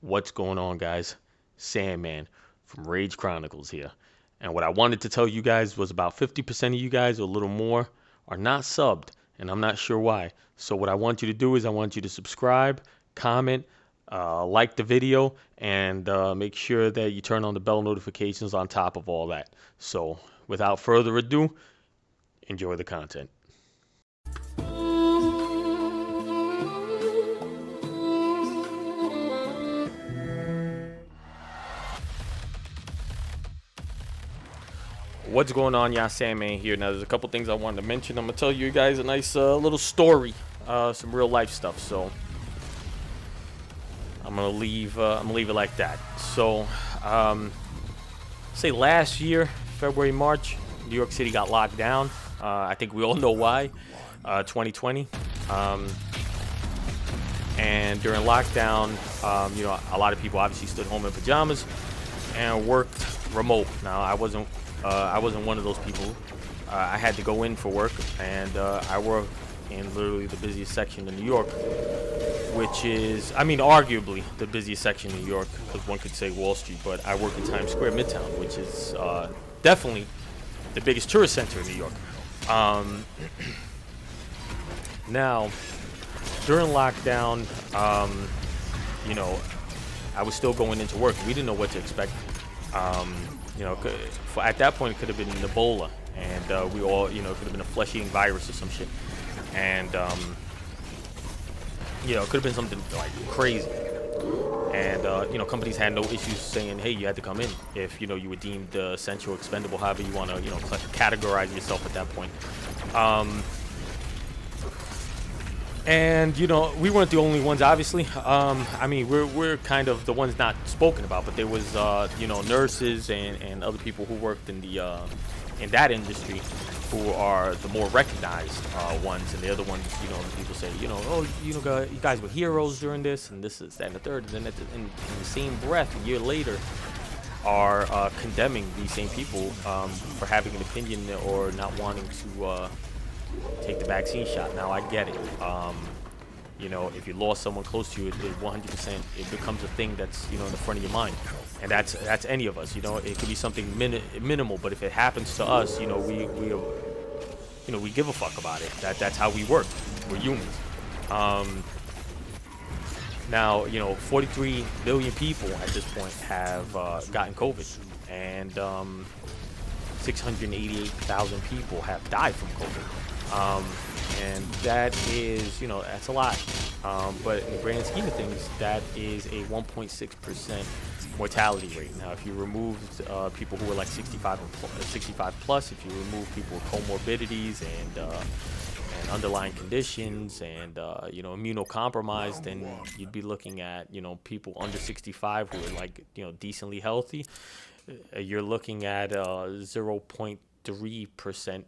What's going on, guys? Sandman from Rage Chronicles here. And what I wanted to tell you guys was about 50% of you guys, or a little more, are not subbed, and I'm not sure why. So what I want you to do is I want you to subscribe, comment, like the video, and make sure that you turn on the bell notifications on top of all that. So without further ado, enjoy the content. What's going on, y'all? Sandman here. Now, there's a couple things I wanted to mention. I'm gonna tell you guys a nice little story, some real life stuff. So I'm gonna leave it like that. So, say last year, February, March, New York City got locked down. I think we all know why. 2020. And during lockdown, a lot of people obviously stood home in pajamas and worked remote. Now, I wasn't one of those people. I had to go in for work, and I work in literally the busiest section of New York, which is, arguably the busiest section of New York, because one could say Wall Street, but I work in Times Square, Midtown, which is definitely the biggest tourist center in New York. Now, during lockdown, I was still going into work. We didn't know what to expect. At that point, it could have been Ebola, and we all, it could have been a flesh-eating virus or some shit, and it could have been something like crazy. And companies had no issues saying, hey, you had to come in if you were deemed essential, expendable, however you want to categorize yourself at that point. And we weren't the only ones, obviously. We're kind of the ones not spoken about, but there was nurses and other people who worked in the in that industry who are the more recognized ones, and the other ones, people say, you guys were heroes during this, and this is that and the third, and then in the same breath, a year later, are condemning these same people for having an opinion or not wanting to take the vaccine shot. Now, I get it. If you lost someone close to you, it 100%, it becomes a thing that's in the front of your mind, and that's any of us. It could be something minimal, but if it happens to us, we give a fuck about it. That's how we work. We're humans. Now, 43 million people at this point have gotten COVID, and 688,000 people have died from COVID. And that is, that's a lot. But in the grand scheme of things, that is a 1.6% mortality rate. Now, if you removed people who were like 65 plus, if you remove people with comorbidities and underlying conditions and immunocompromised, then you'd be looking at people under 65 who are like decently healthy. You're looking at 0.3%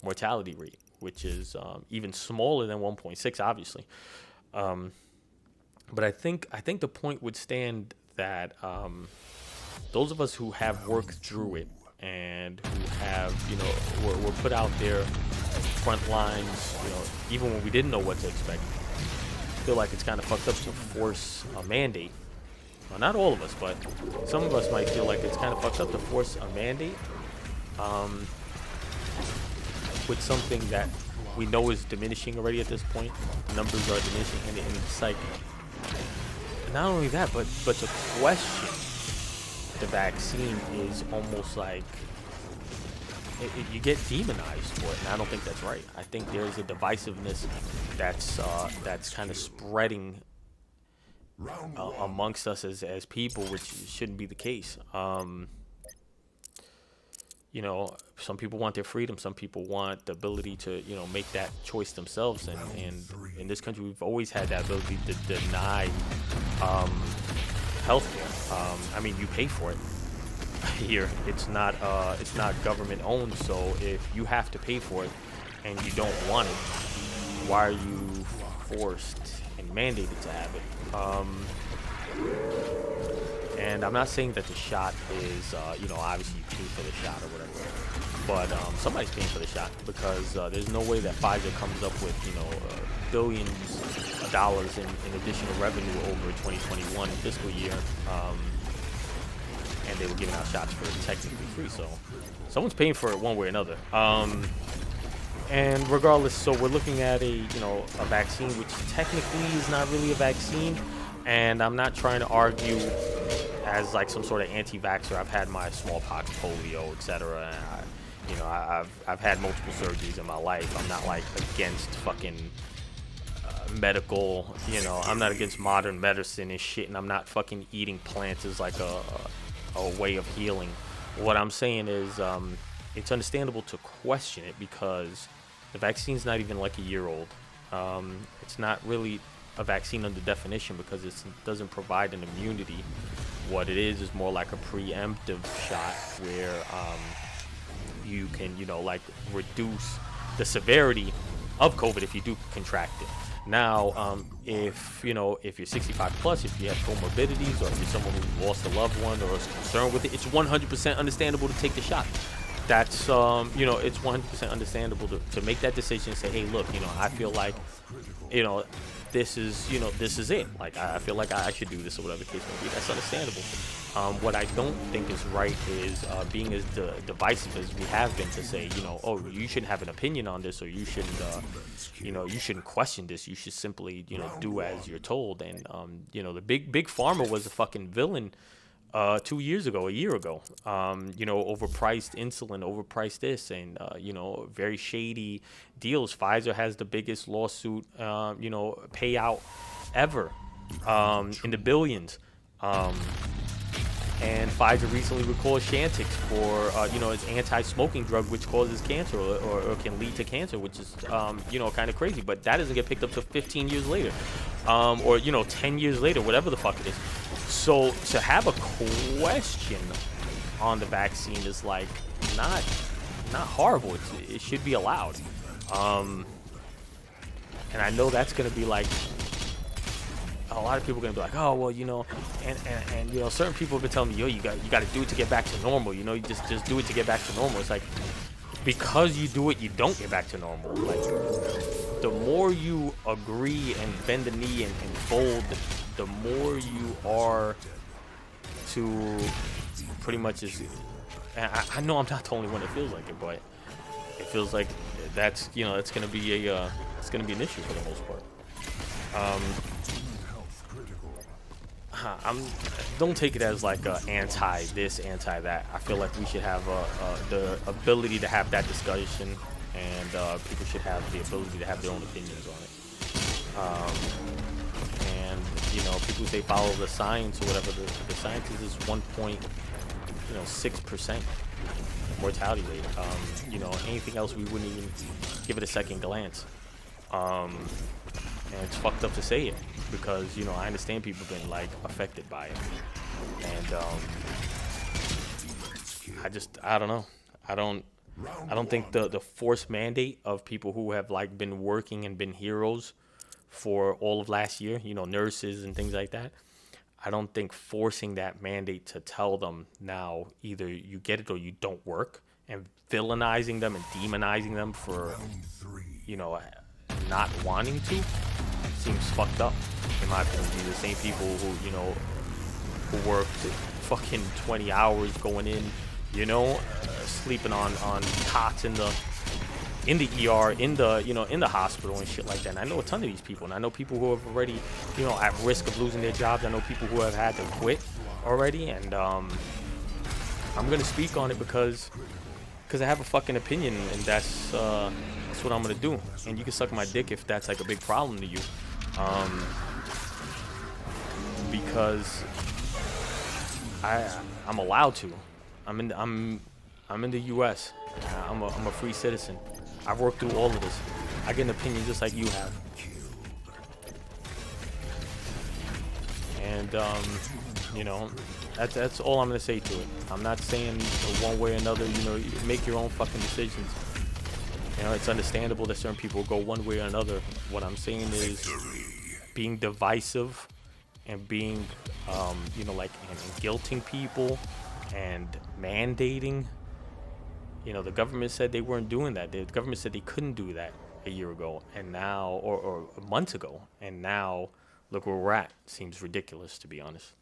mortality rate, which is even smaller than 1.6, obviously. But I think the point would stand that those of us who have worked through it and who have were put out there front lines, even when we didn't know what to expect, feel like it's kind of fucked up to force a mandate. Well, not all of us, but some of us might feel like it's kind of fucked up to force a mandate with something that we know is diminishing already at this point. Numbers are diminishing, and it's like, not only that, but to question the vaccine is almost like you get demonized for it, and I don't think that's right. I think there's a divisiveness that's kind of spreading amongst us as people, which shouldn't be the case. Some people want their freedom. Some people want the ability to, make that choice themselves. And in this country, we've always had that ability to deny healthcare. You pay for it here. It's not government owned. So if you have to pay for it and you don't want it, why are you forced and mandated to have it? And I'm not saying that the shot is, obviously you pay for the shot or whatever, but somebody's paying for the shot, because there's no way that Pfizer comes up with, billions dollars in additional revenue over 2021 fiscal year, and they were giving out shots for technically free. So someone's paying for it one way or another. And regardless, so we're looking at a vaccine which technically is not really a vaccine. And I'm not trying to argue as like some sort of anti-vaxxer. I've had my smallpox, polio, etc. I've had multiple surgeries in my life. I'm not like against fucking medical. I'm not against modern medicine and shit. And I'm not fucking eating plants as like a way of healing. What I'm saying is, it's understandable to question it because the vaccine's not even like a year old. It's not really a vaccine under definition because it doesn't provide an immunity. What it is more like a preemptive shot where you can like reduce the severity of COVID if you do contract it. Now if you're 65 plus, if you have comorbidities, or if you're someone who lost a loved one or is concerned with it, it's 100% understandable to take the shot. That's it's 100% understandable to make that decision and say, hey, look, I feel like this is it. Like, I feel like I should do this, or whatever the case may be. That's understandable. What I don't think is right is being as divisive as we have been to say, oh, you shouldn't have an opinion on this, or you shouldn't, you shouldn't question this. You should simply, do as you're told. And, the big pharma was a fucking villain 2 years ago, a year ago. Overpriced insulin, overpriced this, and very shady deals. Pfizer has the biggest lawsuit, payout ever, in the billions. And Pfizer recently recalled Chantix for, its anti-smoking drug, which causes cancer or can lead to cancer, which is, kind of crazy. But that doesn't get picked up till 15 years later, or 10 years later, whatever the fuck it is. So to have a question on the vaccine is like not horrible. It should be allowed. And I know that's gonna be like, a lot of people are gonna be like, oh well, and certain people have been telling me, yo, you got to do it to get back to normal. You just do it to get back to normal. It's like, because you do it, you don't get back to normal. Like, the more you agree and bend the knee and fold, the more you are to pretty much just. I know I'm not the only one that feels like it, but it feels like that's it's gonna be an issue for the most part. Don't take it as like anti this, anti that. I feel like we should have the ability to have that discussion, and people should have the ability to have their own opinions on it. And people say follow the science or whatever. The science is 1.6% mortality rate. Anything else we wouldn't even give it a second glance. And it's fucked up to say it because I understand people have been like affected by it, and I don't know. I don't think the forced mandate of people who have like been working and been heroes for all of last year, nurses and things like that. I don't think forcing that mandate to tell them now either you get it or you don't work, and villainizing them and demonizing them for not wanting to seems fucked up, in my opinion. The same people who worked fucking 20 hours going in, sleeping on cots in the ER, in the hospital and shit like that. And I know a ton of these people, and I know people who have already, at risk of losing their jobs. I know people who have had to quit already, and I'm gonna speak on it because I have a fucking opinion, and that's what I'm gonna do. And you can suck my dick if that's like a big problem to you, because I'm allowed to. I'm in the U.S. I'm a free citizen. I've worked through all of this. I get an opinion just like you have. And that's all I'm gonna say to it. I'm not saying one way or another. You make your own fucking decisions. It's understandable that certain people go one way or another. What I'm saying is being divisive and being, and guilting people and mandating. The government said they weren't doing that. The government said they couldn't do that. a year ago, and now, or months ago, and now look where we're at. Seems ridiculous, to be honest.